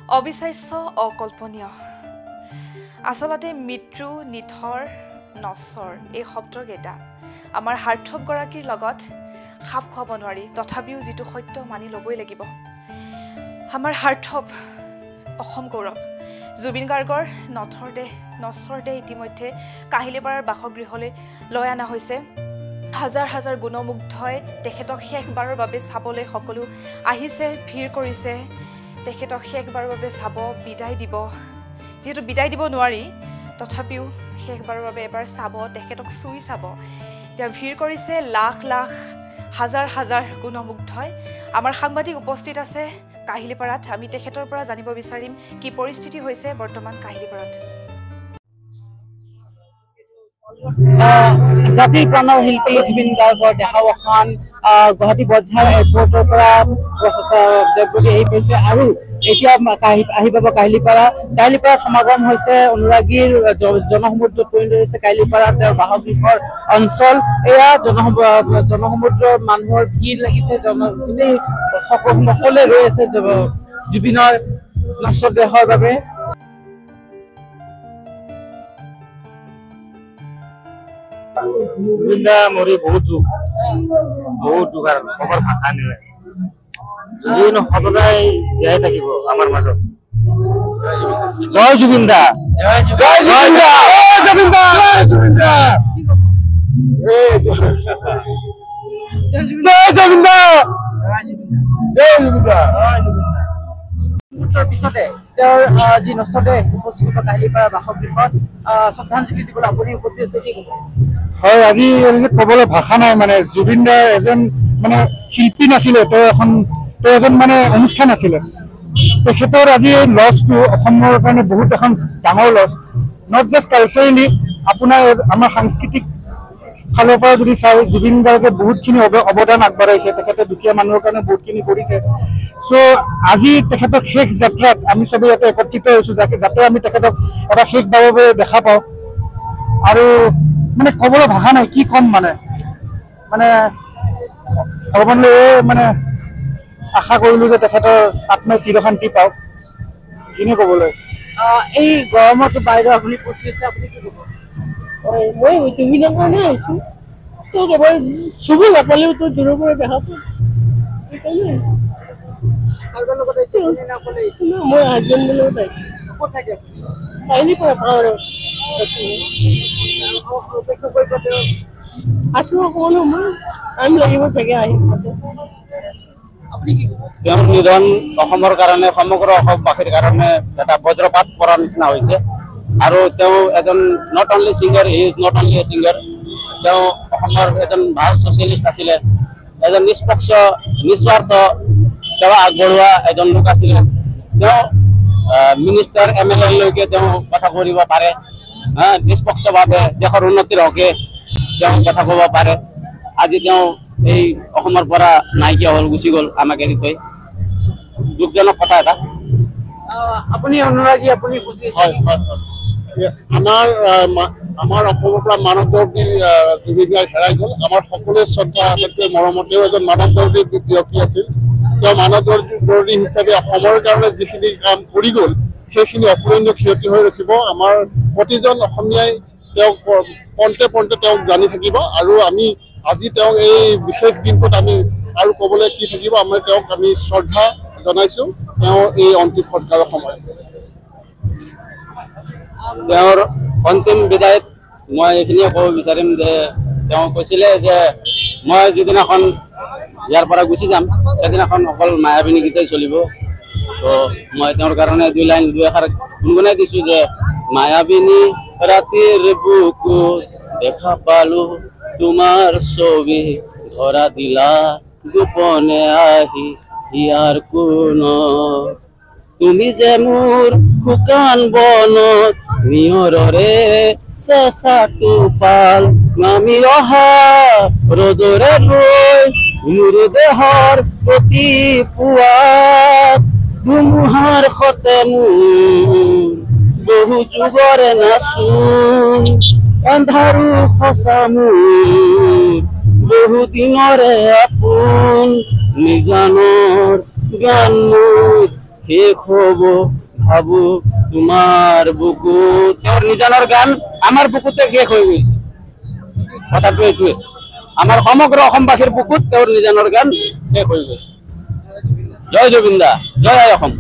অবিশ্বাস্য অকল্পনীয় আসলতে মৃত্যু নিথৰ নশ্বৰ এই শব্দকেইটা আমাৰ হাৰ্থব গৰাকীৰ লগত খাপ খুৱাব নোৱাৰি তথাপিও যেটো সত্য মানি ল'বই লাগিব আমাৰ হাৰ্থব অসম গৌৰৱ জুবিন গাৰ্গৰ নশ্বৰ দেহ ইতিমধ্যে কাহিলীপাৰাৰ বাসগৃহলৈ লৈ অনা হৈছে হাজাৰ হাজাৰ গুণমুগ্ধই তেখেতক শেষবাৰৰ বাবে চাবলৈ সকলো আহিছে ভিৰ কৰিছে তেখেতক শেষবাৰৰ বাবে চাব বিদায় দিব যেহেতু বিদায় দিব নোৱাৰি তথাপিও শেষবাৰৰ বাবে এবাৰ চাব তেখেতক চুই চাব এতিয়া ভিৰ কৰিছে লাখ লাখ হাজাৰ হাজাৰ গুণমুগ্ধই আমাৰ সাংবাদিক উপস্থিত আছে কাহিলীপাৰাত আমি তেখেতৰ পৰা জানিব বিচাৰিম কি পৰিস্থিতি হৈছে বৰ্তমান কাহিলীপাৰাত জাতিৰ প্ৰাণৰ শিল্পী জুবিন গাৰ্গৰ দেহাৱসান গুৱাহাটী বজাৰ এয়াৰপৰ্টৰ পৰা প্ৰফেসৰ দেৱজ্যোতি আহি পাইছে আৰু এতিয়া আহি পাব কাহিলীপাৰাত সমাগম হৈছে অনুৰাগীৰ জনসমুদ্ৰত পৰিণত হৈছে কাহিলীপাৰা তেওঁৰ বাসগৃহৰ অঞ্চল এয়া জনসমুদ্ৰৰ মানুহৰ ভিৰ লাগিছে গোটেই সকলোৱে ৰৈ আছে জুবিনৰ নশ্বৰ দেহৰ বাবে জুবিনদা মৰি বহুত দুখ আৰু খবৰ ভাষা নাই জুবিন সদায় জীয়াই থাকিব আমাৰ মাজত জয় জুবিনদা জয় জুবিনদা জয় জুবিনদা জয় জুবিনদা জয় জুবিনদা জয় জুবিনদা পিছতে তেওঁৰ যি নশ্বৰ দেহ উপস্থিত হ'ব কাহিলীপাৰা বাসগৃহত শ্ৰদ্ধাঞ্জলি দিবলৈ আপুনি উপস্থিত আছে কি ক'ব হয় আজি ক'বলৈ ভাষা নাই মানে জুবিনদা এজন মানে শিল্পী নাছিলে তেওঁ এজন মানে অনুষ্ঠান আছিলে তেখেতৰ আজি এই লছটো অসমৰ কাৰণে বহুত এখন ডাঙৰ লছ নট জাষ্ট কালচাৰেলি আপোনাৰ আমাৰ সাংস্কৃতিক ফালৰ পৰা যদি চাই জুবিন গাৰ্গে বহুতখিনি অৱদান আগবঢ়াইছে তেখেতে দুখীয়া মানুহৰ কাৰণে বহুতখিনি কৰিছে চ' আজি তেখেতক শেষ যাত্ৰাত আমি চবেই ইয়াতে একত্ৰিত হৈছোঁ যাতে আমি তেখেতক এটা শেষবাৰৰ বাবে দেখা পাওঁ আৰু মানে ক'বলৈ ভাষা নাই কি ক'ম মানে ভগৱানলৈ মানে আশা কৰিলোঁ যে তেখেতৰ আত্মাই চিৰশান্তি পাওক এইখিনি ক'বলৈ এই গৰমত বাইদেউ আপুনি উপস্থিত আছে আপুনি কি ক'ব মই জুবিনৰ কাৰণে আহিছোঁ তোক এবাৰ চুব নাপালেও তোৰ দূৰৰ পৰা দেখা পাওঁ সেইকাৰণে আহিছোঁ মই হাজবেণ্ডৰ লগত আহিছোঁ ক'ত থাকে কাহিনী পৰা পাওঁ আছোঁ অকণমান সময় টাইম লাগিব চাগে আহিম তেওঁৰ নিধন অসমৰ কাৰণে সমগ্ৰ অসমবাসীৰ কাৰণে এটা বজ্ৰপাত পৰাৰ নিচিনা হৈছে আৰু তেওঁ এজন not only singer he is not only a singer তেওঁ অসমৰ এজন ভাল ছ'চিয়েলিষ্ট আছিলে এজন নিষ্পক্ষ নিস্বাৰ্থ সেৱা আগবঢ়োৱা এজন লোক আছিলে তেওঁ মিনিষ্টাৰ MLA-লৈকে তেওঁ কথা কৰিব পাৰে নিষ্পক্ষভাৱে দেশৰ উন্নতিৰ হকে তেওঁ কথা ক'ব পাৰে আজি তেওঁ এই অসমৰ পৰা নাইকিয়া হ'ল গুচি গ'ল আমাক এৰি থৈ দুখজনক কথা এটা আপুনি অনুৰাগী আপুনি বুজি হয় আমাৰ অসমৰ পৰা মানৱ দৰ্দী জুবিন গাৰ্গ হেৰাই গ'ল আমাৰ সকলোৱে শ্ৰদ্ধা আটাইতকৈ মৰমৰ তেওঁ এজন মানৱ দৰ্দী ব্যক্তি আছিল তেওঁ মানৱ দৰ্দী হিচাপে অসমৰ কাৰণে যিখিনি কাম কৰি গ'ল সেইখিনি অপূৰণীয় ক্ষতি হৈ ৰখিব আমাৰ প্ৰতিজন অসমীয়াই তেওঁক পন্তে তেওঁক জানি থাকিব আৰু আমি আজি তেওঁক এই বিশেষ দিনটোত আমি আৰু ক'বলৈ কি থাকিব আমি তেওঁক আমি শ্ৰদ্ধা জনাইছোঁ তেওঁ এই অন্তিম সৎকাৰৰ সময়ত তেওঁৰ অন্তিম বিদায়ত মই এইখিনিয়ে ক'ব বিচাৰিম যে তেওঁ কৈছিলে যে মই যিদিনাখন ইয়াৰ পৰা গুচি যাম সেইদিনাখন অকল মায়াবিনী গীতেই চলিব তো মই তেওঁৰ কাৰণে দুই এষাৰ গুণগুণাই দিছোঁ যে মায়াবিনী ৰাতিৰ বুকুত দেখা পালো তোমাৰ ছবি ধৰা দিলা গোপনে আহি ইয়াৰ কোনত তুমি যে মোৰ শুকান বনত নিয়ৰৰে চেঁচাটো পাল নামি অহা ৰ'দৰে লৈ মোৰ দেহৰ প্ৰতি পুৱাত ধুমুহাৰ সতে মোৰ বহু যুগৰে নাচোন আন্ধাৰো সঁচা মোৰ বহু দিনৰে আপোন নিজানৰ গান মোৰ শেষ হ'ব ভাবো তোমাৰ বুকু তেওঁৰ নিজানৰ গান আমাৰ বুকুতে শেষ হৈ গৈছে কথাটো এইটোৱে আমাৰ সমগ্ৰ অসমবাসীৰ বুকুত তেওঁৰ নিজানৰ গান শেষ হৈ গৈছে জয় জুবিন দা জয় আই অসম